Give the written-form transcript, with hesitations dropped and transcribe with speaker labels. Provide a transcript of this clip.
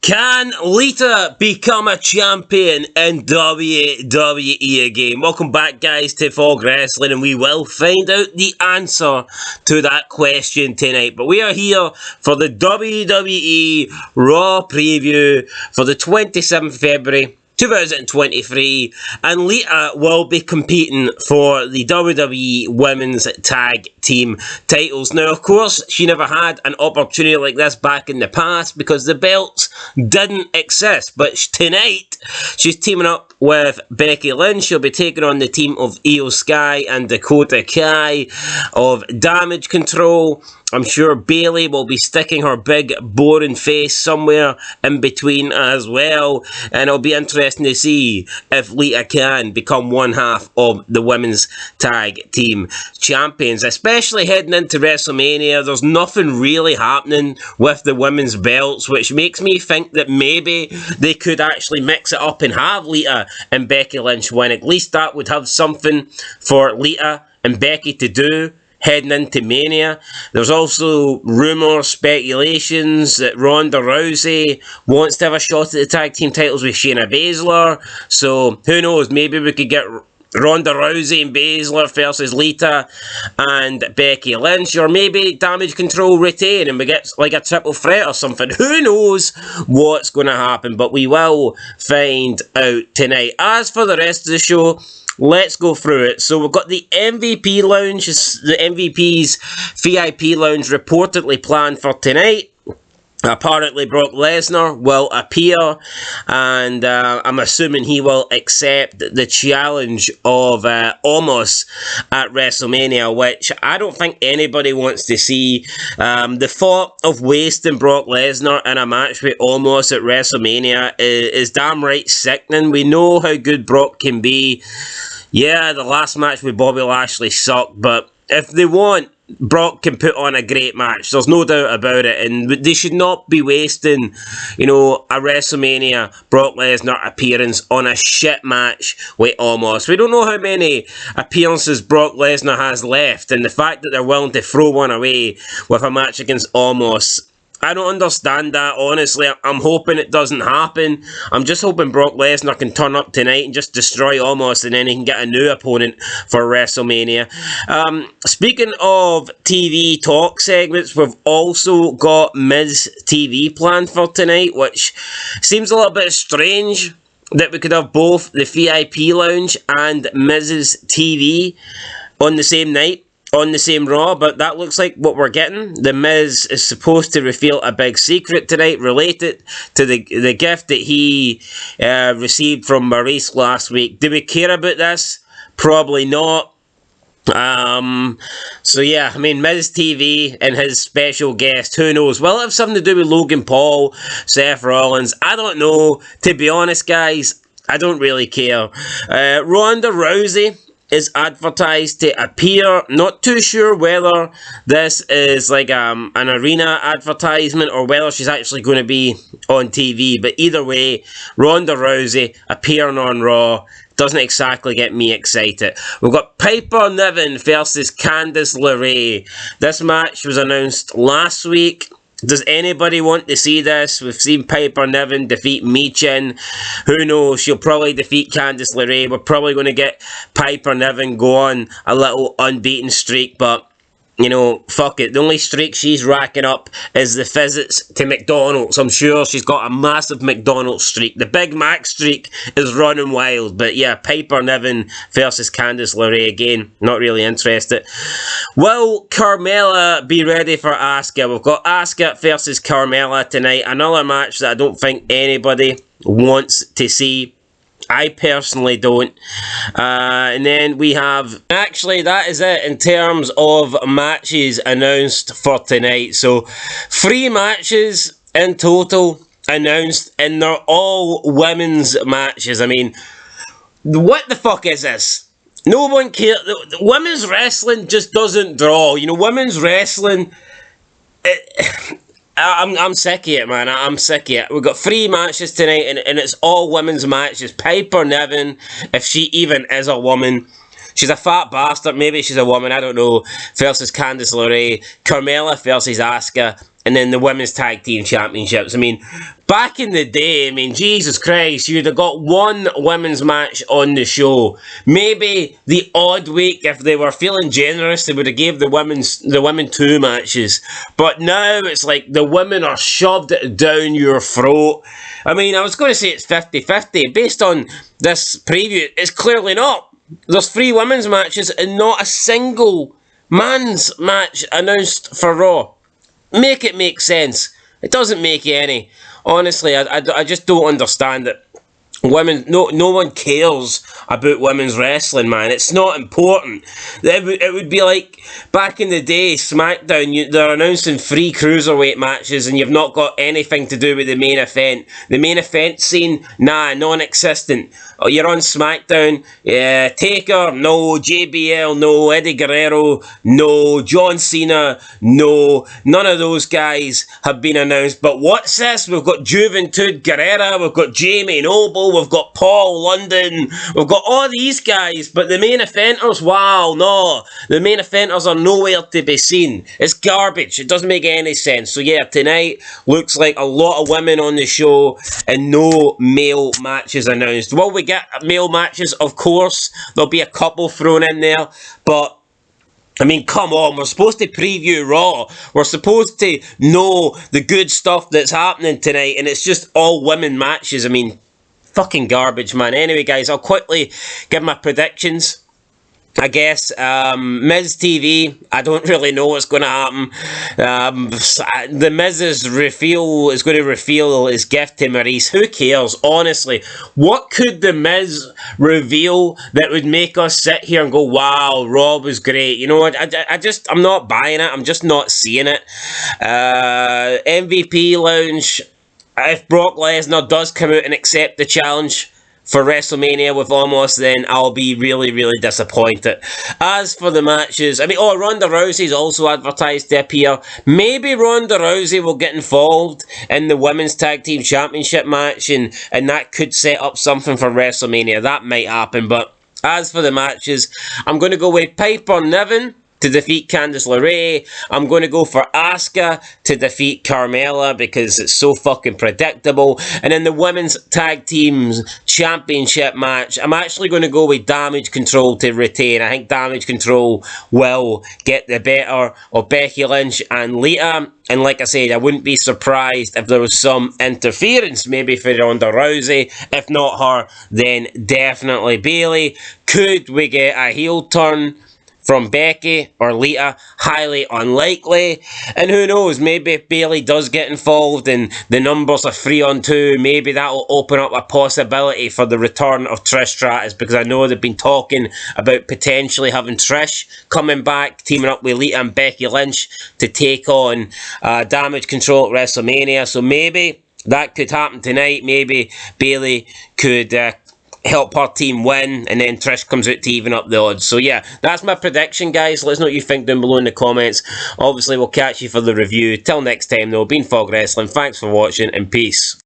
Speaker 1: Can Lita become a champion in WWE again? Welcome back, guys, to Fog Wrestling, and we will find out the answer to that question tonight. But we are here for the WWE Raw preview for the 27th of February 2023, and Lita will be competing for the WWE Women's Tag Team titles. Now, of course, she never had an opportunity like this back in the past because the belts didn't exist, but tonight she's teaming up with Becky Lynch. She'll be taking on the team of Io Sky and Dakota Kai of Damage Control. I'm sure Bayley will be sticking her big, boring face somewhere in between as well. And it'll be interesting to see if Lita can become one half of the Women's Tag Team Champions. Especially heading into WrestleMania, there's nothing really happening with the women's belts, which makes me think that maybe they could actually mix it up and have Lita and Becky Lynch win. At least that would have something for Lita and Becky to do heading into Mania. There's also rumours, speculations that Ronda Rousey wants to have a shot at the tag team titles with Shayna Baszler. So who knows, maybe we could get Ronda Rousey and Baszler versus Lita and Becky Lynch, or maybe Damage Control retain and we get like a triple threat or something. Who knows what's going to happen, but we will find out tonight. As for the rest of the show, let's go through it. So we've got the MVP lounge, the MVP's VIP lounge reportedly planned for tonight. Apparently Brock Lesnar will appear, and I'm assuming he will accept the challenge of Omos at WrestleMania, which I don't think anybody wants to see. The thought of wasting Brock Lesnar in a match with Omos at WrestleMania is damn right sickening. We know how good Brock can be. Yeah, the last match with Bobby Lashley sucked, but if they want, Brock can put on a great match. There's no doubt about it. And they should not be wasting, a WrestleMania Brock Lesnar appearance on a shit match with Omos. We don't know how many appearances Brock Lesnar has left. And the fact that they're willing to throw one away with a match against Omos, I don't understand that, honestly. I'm hoping it doesn't happen. I'm just hoping Brock Lesnar can turn up tonight and just destroy Omos, and then he can get a new opponent for WrestleMania. Speaking of TV talk segments, we've also got Miz TV planned for tonight, which seems a little bit strange that we could have both the VIP lounge and Miz's TV on the same night, on the same Raw, but that looks like what we're getting. The Miz is supposed to reveal a big secret tonight related to the gift that he received from Maurice last week. Do we care about this? Probably not. So yeah, I mean, Miz TV and his special guest, who knows? Will it have something to do with Logan Paul, Seth Rollins? I don't know. To be honest, guys, I don't really care. Ronda Rousey is advertised to appear. Not too sure whether this is like an arena advertisement or whether she's actually going to be on TV. But either way, Ronda Rousey appearing on Raw doesn't exactly get me excited. We've got Piper Niven versus Candice LeRae. This match was announced last week. Does anybody want to see this? We've seen Piper Niven defeat Michin. Who knows? She'll probably defeat Candice LeRae. We're probably going to get Piper Niven go on a little unbeaten streak, but fuck it. The only streak she's racking up is the visits to McDonald's. I'm sure she's got a massive McDonald's streak. The Big Mac streak is running wild. But yeah, Piper Niven versus Candice LeRae again. Not really interested. Will Carmella be ready for Asuka? We've got Asuka versus Carmella tonight. Another match that I don't think anybody wants to see. I personally don't. And then we have... Actually, that is it in terms of matches announced for tonight. So, 3 matches in total announced, and they're all women's matches. I mean, what the fuck is this? No one cares. Women's wrestling just doesn't draw. Women's wrestling... I'm sick of it, man. I'm sick of it. We've got 3 matches tonight, and it's all women's matches. Piper Niven, if she even is a woman. She's a fat bastard. Maybe she's a woman, I don't know. Versus Candice LeRae. Carmella versus Asuka. and then the Women's Tag Team Championships. I mean, back in the day, I mean, Jesus Christ, you'd have got one women's match on the show. Maybe the odd week, if they were feeling generous, they would have gave the women 2 matches. But now it's like the women are shoved down your throat. I mean, I was going to say it's 50-50. Based on this preview, it's clearly not. There's 3 women's matches and not a single man's match announced for Raw. Make it make sense. It doesn't make any. Honestly, I just don't understand it. Women, no one cares about women's wrestling, man. It's not important. It would be like back in the day, SmackDown, they're announcing 3 cruiserweight matches and you've not got anything to do with the main event. The main event scene, nah, non-existent. Oh, you're on SmackDown, Taker, no. JBL, no. Eddie Guerrero, no. John Cena, no. None of those guys have been announced. But what's this? We've got Juventud Guerrera, we've got Jamie Noble, we've got Paul London, we've got all these guys, but the main eventers, wow, no. The main eventers are nowhere to be seen. It's garbage. It doesn't make any sense. So yeah, tonight looks like a lot of women on the show and no male matches announced. Will we get male matches? Of course. There'll be a couple thrown in there, but I mean, come on, we're supposed to preview Raw. We're supposed to know the good stuff that's happening tonight, and it's just all women matches. I mean, fucking garbage, man. Anyway, guys, I'll quickly give my predictions. I guess, Miz TV, I don't really know what's going to happen. The Miz's reveal is going to reveal his gift to Maurice. Who cares, honestly? What could the Miz reveal that would make us sit here and go, wow, Raw was great? You know what? I'm not buying it. I'm just not seeing it. MVP Lounge, if Brock Lesnar does come out and accept the challenge for WrestleMania with Omos, then I'll be really, really disappointed. As for the matches, I mean, Ronda Rousey's also advertised to appear. Maybe Ronda Rousey will get involved in the Women's Tag Team Championship match, and that could set up something for WrestleMania. That might happen, but as for the matches, I'm going to go with Piper Niven to defeat Candice LeRae. I'm going to go for Asuka to defeat Carmella because it's so fucking predictable. And in the Women's Tag Teams Championship match, I'm actually going to go with Damage Control to retain. I think Damage Control will get the better of Becky Lynch and Lita. And like I said, I wouldn't be surprised if there was some interference, maybe for Ronda Rousey. If not her, then definitely Bayley. Could we get a heel turn from Becky or Lita? Highly unlikely. And who knows, maybe if Bayley does get involved and the numbers are 3-on-2, maybe that will open up a possibility for the return of Trish Stratus, because I know they've been talking about potentially having Trish coming back, teaming up with Lita and Becky Lynch to take on Damage Control at WrestleMania. So maybe that could happen tonight. Maybe Bayley could help her team win, and then Trish comes out to even up the odds. So yeah, that's my prediction, guys. Let us know what you think down below in the comments. Obviously, we'll catch you for the review. Till next time, though, been Fog Wrestling. Thanks for watching, and peace.